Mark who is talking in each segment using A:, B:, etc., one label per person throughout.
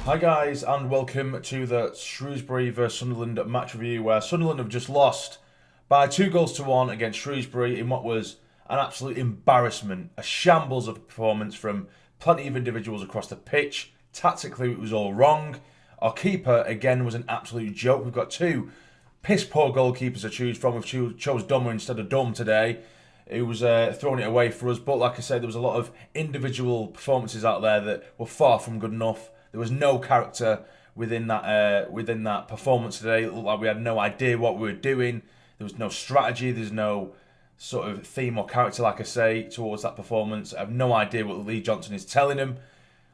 A: Hi guys, and welcome to the Shrewsbury vs Sunderland match review, where Sunderland have just lost by 2-1 against Shrewsbury in what was an absolute embarrassment, a shambles of a performance from plenty of individuals across the pitch. Tactically, it was all wrong. Our keeper, again, was an absolute joke. We've got two piss-poor goalkeepers to choose from. We've chose Dummer instead of Dumb today. It was throwing it away for us, but like I said, there was a lot of individual performances out there that were far from good enough. There was no character within that performance today. It looked like we had no idea what we were doing. There was no strategy. There's no sort of theme or character, like I say, towards that performance. I have no idea what Lee Johnson is telling him.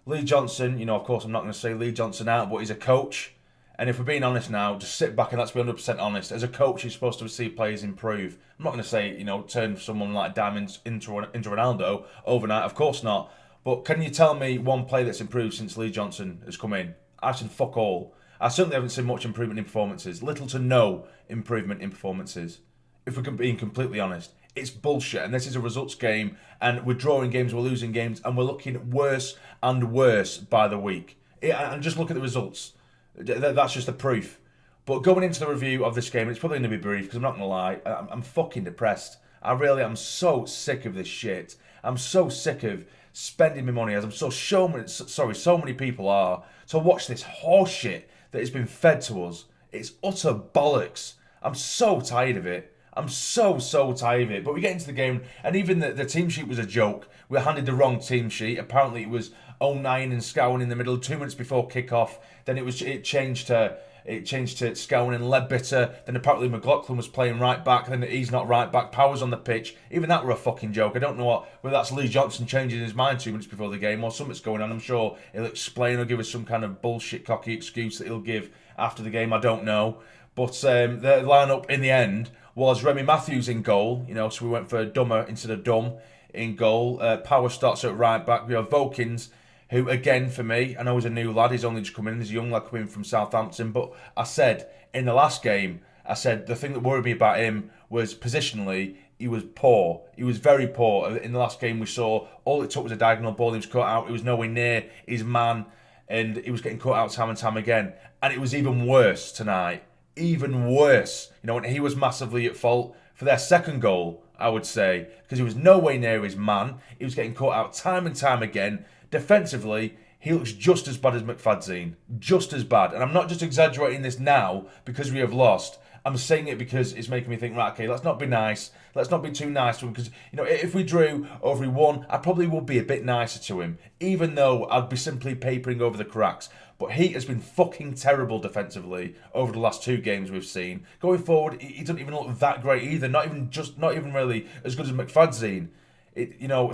A: Lee Johnson, of course, I'm not going to say Lee Johnson out, but he's a coach. And if we're being honest now, just sit back and let's be 100% honest. As a coach, you're supposed to see players improve. I'm not going to say, turn someone like Diamond into Ronaldo overnight. Of course not. But can you tell me one player that's improved since Lee Johnson has come in? I've seen fuck all. I certainly haven't seen much improvement in performances. Little to no improvement in performances. If we're being completely honest. It's bullshit. And this is a results game. And we're drawing games, we're losing games. And we're looking worse and worse by the week. And just look at the results. That's just the proof. But going into the review of this game, it's probably going to be brief because I'm not going to lie. I'm fucking depressed. I really am so sick of this shit. I'm so sick of spending my money, as I'm so many people are, to watch this horse shit that has been fed to us. It's utter bollocks. I'm so tired of it. I'm so tired of it. But we get into the game, and even the team sheet was a joke. We were handed the wrong team sheet. Apparently it was 09 and Scowen in the middle, 2 minutes before kick-off. Then it changed to Scowen and Leadbitter. Then apparently McLaughlin was playing right back. Then he's not right back. Power's on the pitch. Even that were a fucking joke. I don't know whether that's Lee Johnson changing his mind 2 minutes before the game or something's going on. I'm sure he'll explain or give us some kind of bullshit cocky excuse that he'll give after the game. I don't know. But the lineup in the end was Remy Matthews in goal. So we went for Dummer instead of Dumb in goal. Power starts at right back. We have Vokins, who, again, for me, I know he's a new lad, he's only just come in, he's a young lad coming from Southampton, but I said, in the last game, the thing that worried me about him was, positionally, he was poor. He was very poor. In the last game we saw, all it took was a diagonal ball, he was cut out, he was nowhere near his man, and he was getting cut out time and time again. And it was even worse tonight. Even worse. And he was massively at fault for their second goal, I would say, because he was nowhere near his man, he was getting cut out time and time again. Defensively, he looks just as bad as McFadzean. Just as bad. And I'm not just exaggerating this now because we have lost. I'm saying it because it's making me think, right, okay, let's not be nice. Let's not be too nice to him. Because, if we drew or if we won, I probably would be a bit nicer to him. Even though I'd be simply papering over the cracks. But he has been fucking terrible defensively over the last 2 games we've seen. Going forward, he doesn't even look that great either. Not even really as good as McFadzean.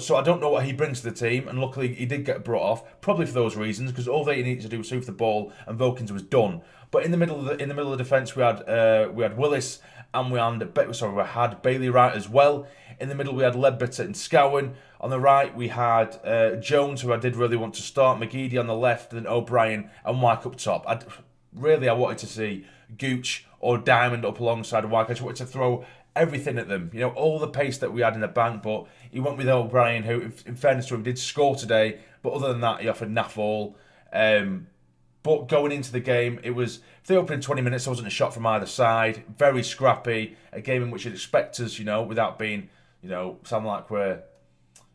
A: So I don't know what he brings to the team, and luckily he did get brought off, probably for those reasons, because all they needed to do was hoof the ball, and Vokins was done. But in the middle of the defence, we had Willis, and we had Bailey Wright as well. In the middle, we had Leadbitter and Scowen. On the right, we had Jones, who I did really want to start, McGeady on the left, then O'Brien and Wyke up top. I wanted to see Gooch or Diamond up alongside Wyke. I just wanted to throw everything at them, all the pace that we had in the bank, but he went with O'Brien, who, in fairness to him, did score today, but other than that, he offered naff all. But going into the game, it was, for the opening 20 minutes, there wasn't a shot from either side, very scrappy, a game in which you'd expect us, without being, sound like we're,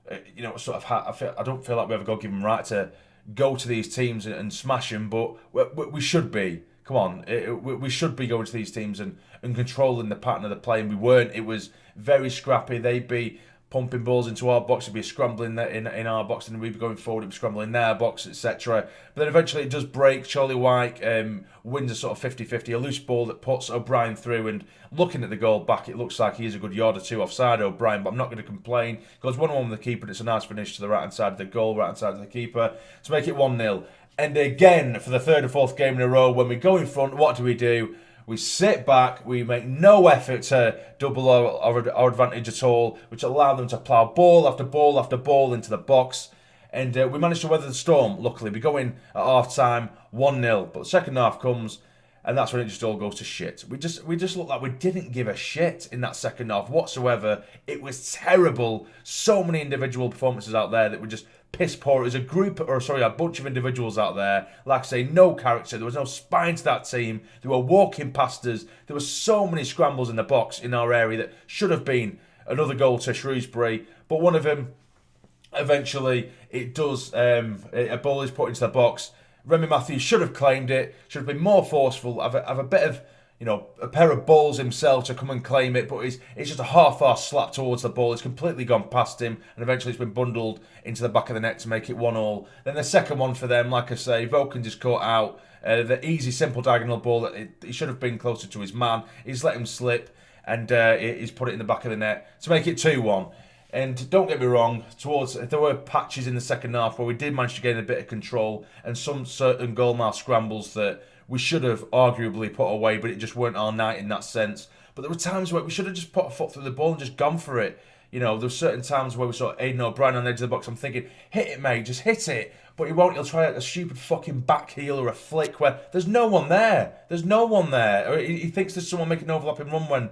A: I don't feel like we have a God-given right to go to these teams and smash them, but we should be. Come on, we should be going to these teams and controlling the pattern of the play, and we weren't. It was very scrappy. They'd be pumping balls into our box, it'd be scrambling in our box, and we'd be going forward, it'd be scrambling in their box, etc. But then eventually it does break. Charlie Wyke wins a sort of 50-50, a loose ball that puts O'Brien through, and looking at the goal back, it looks like he is a good yard or two offside, O'Brien, but I'm not going to complain. Goes 1-1 with the keeper, and it's a nice finish to the right-hand side of the goal, right-hand side of the keeper, to make it 1-0. And again, for the 3rd or 4th game in a row, when we go in front, what do? We sit back, we make no effort to double our advantage at all, which allowed them to plough ball after ball after ball into the box. And we managed to weather the storm, luckily. We go in at half-time, 1-0. But the second half comes, And that's when it just all goes to shit. We just looked like we didn't give a shit in that second half whatsoever. It was terrible. So many individual performances out there that were just piss poor. It was a bunch of individuals out there. Like I say, no character. There was no spine to that team. They were walking past us. There were so many scrambles in the box in our area that should have been another goal to Shrewsbury. But one of them, eventually, it does. A ball is put into the box. Remy Matthews should have claimed it, should have been more forceful, have a bit of, a pair of balls himself to come and claim it, but it's just a half-arse slap towards the ball. It's completely gone past him, and eventually it's been bundled into the back of the net to make it 1-1. Then the second one for them, like I say, Voken just caught out the easy, simple diagonal ball that he should have been closer to his man. He's let him slip, and he's put it in the back of the net to make it 2-1. And don't get me wrong, there were patches in the second half where we did manage to gain a bit of control and some certain goal-mouth scrambles that we should have arguably put away, but it just weren't our night in that sense. But there were times where we should have just put a foot through the ball and just gone for it. There were certain times where we saw Haydn O'Brien on the edge of the box. I'm thinking, hit it, mate, just hit it. But he won't. He'll try a stupid fucking back heel or a flick where there's no one there. There's no one there. Or he thinks there's someone making an overlapping run when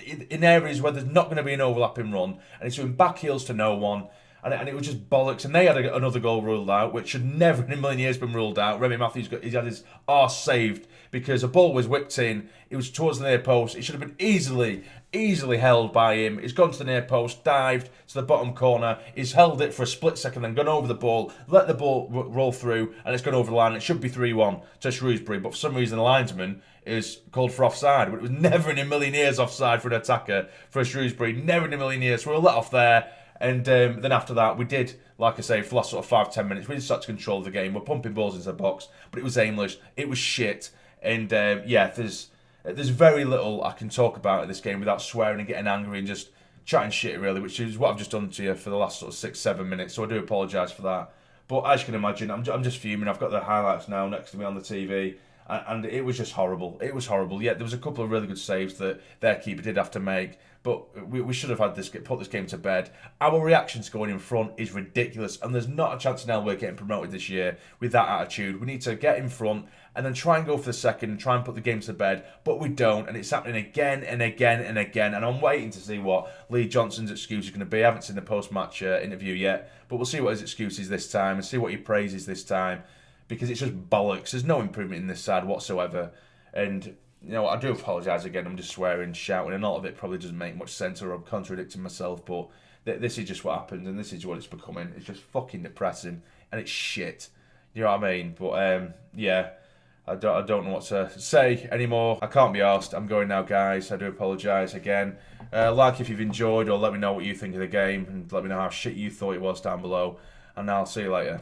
A: in areas where there's not going to be an overlapping run. And he's doing back heels to no one. And it was just bollocks. And they had another goal ruled out, which should never in a million years been ruled out. Remy Matthews he's had his arse saved because a ball was whipped in. It was towards the near post. It should have been easily held by him. He's gone to the near post, dived to the bottom corner. He's held it for a split second, then gone over the ball, let the ball roll through, and it's gone over the line. It should be 3-1 to Shrewsbury, but for some reason the linesman is called for offside. But it was never in a million years offside for an attacker for Shrewsbury. Never in a million years. So we were let off there. And then after that, we did, like I say, for the last sort of 5-10 minutes, we did start to control the game. We're pumping balls into the box, but it was aimless. It was shit. And there's very little I can talk about in this game without swearing and getting angry and just chatting shit, really, which is what I've just done to you for the last sort of 6-7 minutes. So I do apologise for that. But as you can imagine, I'm just fuming. I've got the highlights now next to me on the TV. And it was just horrible. It was horrible. Yeah, there was a couple of really good saves that their keeper did have to make, but we should have had put this game to bed. Our reaction to going in front is ridiculous, and there's not a chance in hell we're getting promoted this year with that attitude. We need to get in front and then try and go for the second and try and put the game to bed, but we don't, and it's happening again and again and again, and I'm waiting to see what Lee Johnson's excuse is going to be. I haven't seen the post-match interview yet, but we'll see what his excuse is this time and see what he praises this time. Because it's just bollocks. There's no improvement in this side whatsoever. And, I do apologise again. I'm just swearing, shouting, and a lot of it probably doesn't make much sense or I'm contradicting myself. But this is just what happened and this is what it's becoming. It's just fucking depressing and it's shit. You know what I mean? But, I don't know what to say anymore. I can't be arsed. I'm going now, guys. I do apologise again. Like if you've enjoyed or let me know what you think of the game and let me know how shit you thought it was down below. And I'll see you later.